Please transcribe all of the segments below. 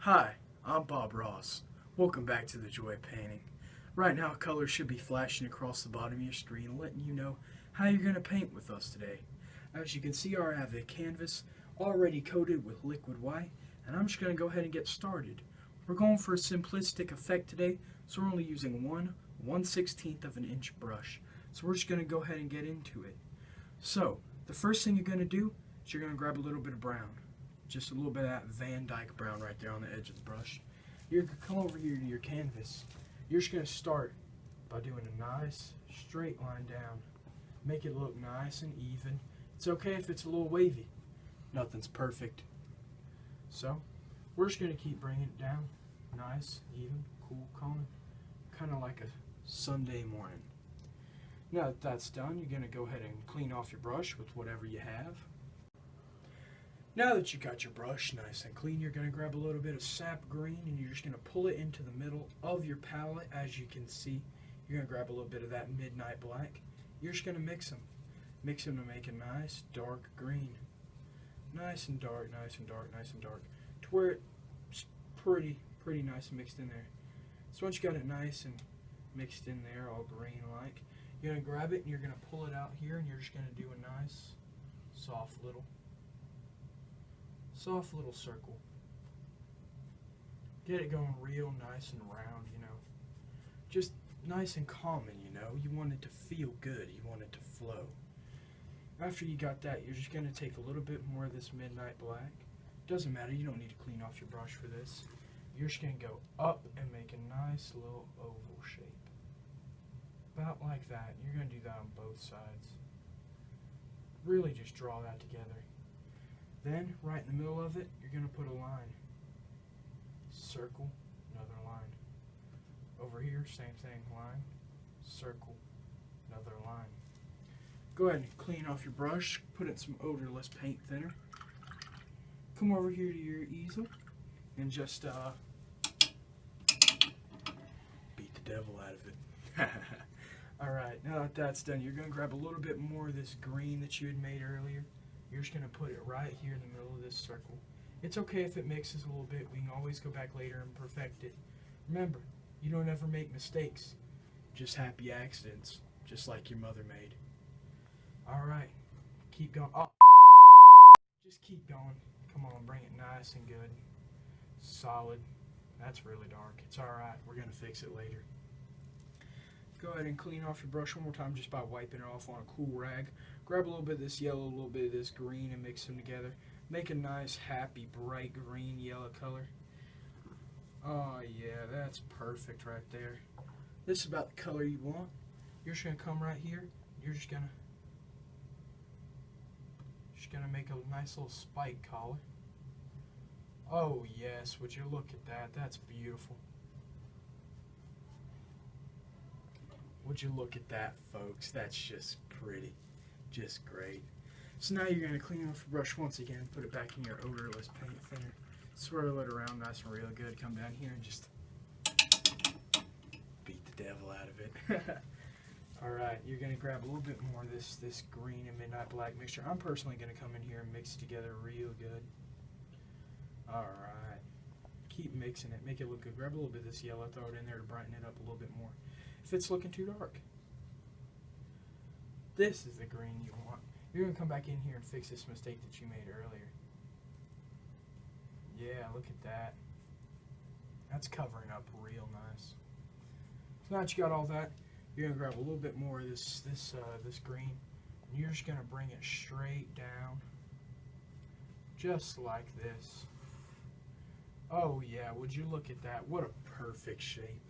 Hi, I'm Bob Ross. Welcome back to The Joy of Painting. Right now, colors should be flashing across the bottom of your screen, letting you know how you're going to paint with us today. As you can see, I have a canvas already coated with liquid white, and I'm just going to go ahead and get started. We're going for a simplistic effect today, so we're only using 1/16 of an inch brush. So we're just going to go ahead and get into it. So, the first thing you're going to do is you're going to grab a little bit of brown. Just a little bit of that Van Dyke brown right there on the edge of the brush. You're going to come over here to your canvas. You're just going to start by doing a nice straight line down. Make it look nice and even. It's okay if it's a little wavy. Nothing's perfect. So, we're just going to keep bringing it down. Nice, even, cool, calm. Kind of like a Sunday morning. Now that that's done, you're going to go ahead and clean off your brush with whatever you have. Now that you got your brush nice and clean, you're going to grab a little bit of sap green and you're just going to pull it into the middle of your palette. As you can see, you're going to grab a little bit of that midnight black. You're just going to mix them. Mix them to make a nice dark green. Nice and dark, nice and dark, nice and dark. To where it's pretty nice and mixed in there. So once you got it nice and mixed in there, all green like, you're going to grab it and you're going to pull it out here and you're just going to do a nice, soft little circle. Get it going real nice and round, you know. Just nice and common, you know. You want it to feel good. You want it to flow. After you got that, you're just going to take a little bit more of this midnight black. Doesn't matter. You don't need to clean off your brush for this. You're just going to go up and make a nice little oval shape. About like that. You're going to do that on both sides. Really just draw that together. Then, right in the middle of it, you're going to put a line. Circle, another line. Over here, same thing, line, circle, another line. Go ahead and clean off your brush, put in some odorless paint thinner. Come over here to your easel and just beat the devil out of it. Alright, now that that's done, you're going to grab a little bit more of this green that you had made earlier. You're just going to put it right here in the middle of this circle. It's okay if it mixes a little bit. We can always go back later and perfect it. Remember, you don't ever make mistakes. Just happy accidents, just like your mother made. Alright, keep going. Oh, just keep going. Come on, bring it nice and good. Solid. That's really dark. It's alright. We're going to fix it later. Go ahead and clean off your brush one more time just by wiping it off on a cool rag. Grab a little bit of this yellow, a little bit of this green, and mix them together. Make a nice, happy, bright green, yellow color. Oh yeah, that's perfect right there. This is about the color you want. You're just gonna come right here. You're just gonna make a nice little spike collar. Oh yes, would you look at that? That's beautiful. Would you look at that, folks? That's just pretty. Just great. So now you're going to clean off your brush once again, put it back in your odorless paint thinner, swirl it around nice and real good, come down here and just beat the devil out of it. Alright, you're going to grab a little bit more of this green and midnight black mixture. I'm personally going to come in here and mix it together real good. Alright. Keep mixing it, make it look good. Grab a little bit of this yellow, throw it in there to brighten it up a little bit more. If it's looking too dark, this is the green you want. You're going to come back in here and fix this mistake that you made earlier. Yeah, look at that. That's covering up real nice. So now that you got all that, you're going to grab a little bit more of this green, and you're just going to bring it straight down, just like this. Oh yeah, would you look at that? What a perfect shape.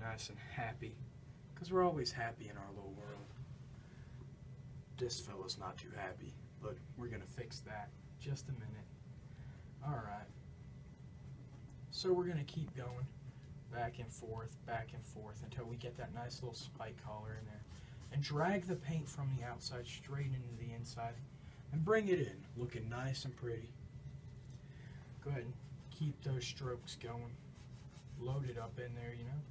Nice and happy, because we're always happy in our little world. This fella's not too happy, but we're going to fix that. Just a minute. Alright. So we're going to keep going back and forth until we get that nice little spike collar in there. And drag the paint from the outside straight into the inside and bring it in, looking nice and pretty. Go ahead and keep those strokes going. Load it up in there, you know.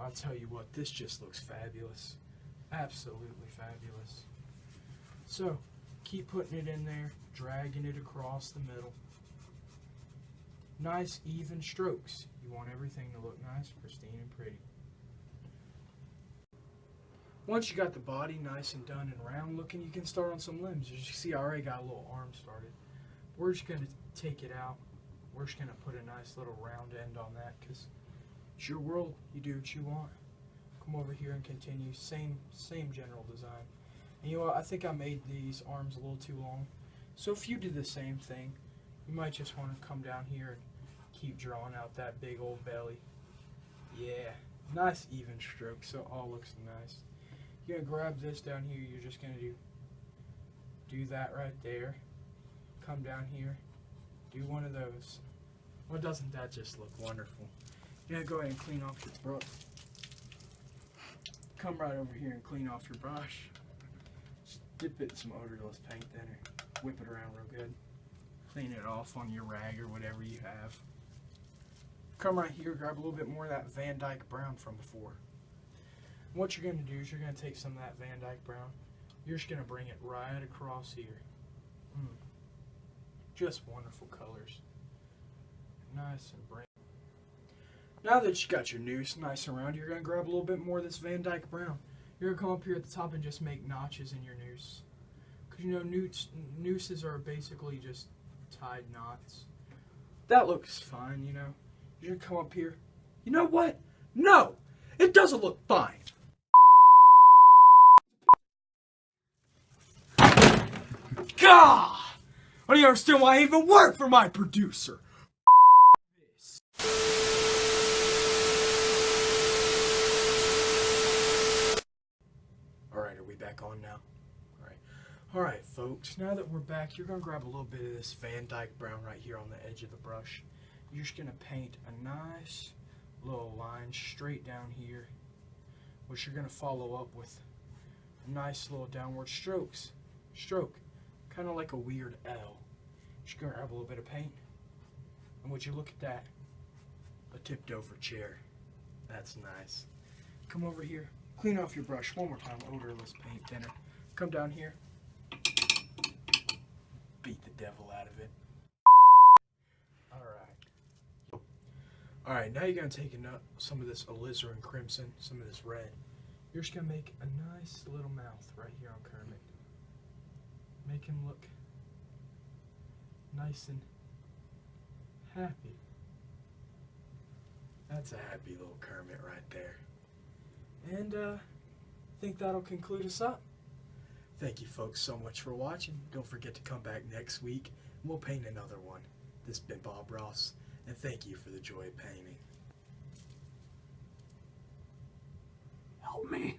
I'll tell you what, this just looks fabulous. Absolutely fabulous. So, keep putting it in there. dragging it across the middle. Nice even strokes. You want everything to look nice, pristine, and pretty. Once you got the body nice and done and round looking, you can start on some limbs. As you see, I already got a little arm started. We're just going to take it out. We're just going to put a nice little round end on that because it's your world. You do what you want. Come over here and continue. Same general design. And you know what? I think I made these arms a little too long. So if you do the same thing, you might just want to come down here and keep drawing out that big old belly. Yeah, nice even stroke so it all looks nice. You're going to grab this down here. You're just going to do that right there. Come down here. Do one of those. Well, doesn't that just look wonderful? You're going to go ahead and clean off your brush. Come right over here and clean off your brush. Just dip it in some odorless paint thinner. Whip it around real good. Clean it off on your rag or whatever you have. Come right here, grab a little bit more of that Van Dyke brown from before. And what you're going to do is you're going to take some of that Van Dyke brown. You're just going to bring it right across here. Just wonderful colors. Nice and bright. Now that you got your noose nice and round, you're going to grab a little bit more of this Van Dyke brown. You're going to come up here at the top and just make notches in your noose. Because you know nooses are basically just tied knots. That looks fine, you know. You're going to come up here. You know what? No! It doesn't look fine! God! I don't understand why I even work for my producer. Alright, are we back on now? Alright, folks, now that we're back, you're going to grab a little bit of this Van Dyke brown right here on the edge of the brush. You're just going to paint a nice little line straight down here, which you're going to follow up with nice little downward strokes. Stroke, kind of like a weird L. Just going to grab a little bit of paint, and would you look at that? A tipped over chair. That's nice. Come over here, clean off your brush one more time, odorless paint thinner. Come down here. Beat the devil out of it. Alright, now you're going to take some of this alizarin crimson, some of this red. You're just going to make a nice little mouth right here on Kermit. Make him look nice and happy. That's a happy little Kermit right there. And I think that'll conclude us up. Thank you folks so much for watching. Don't forget to come back next week and we'll paint another one. This has been Bob Ross, and thank you for the joy of painting. Help me.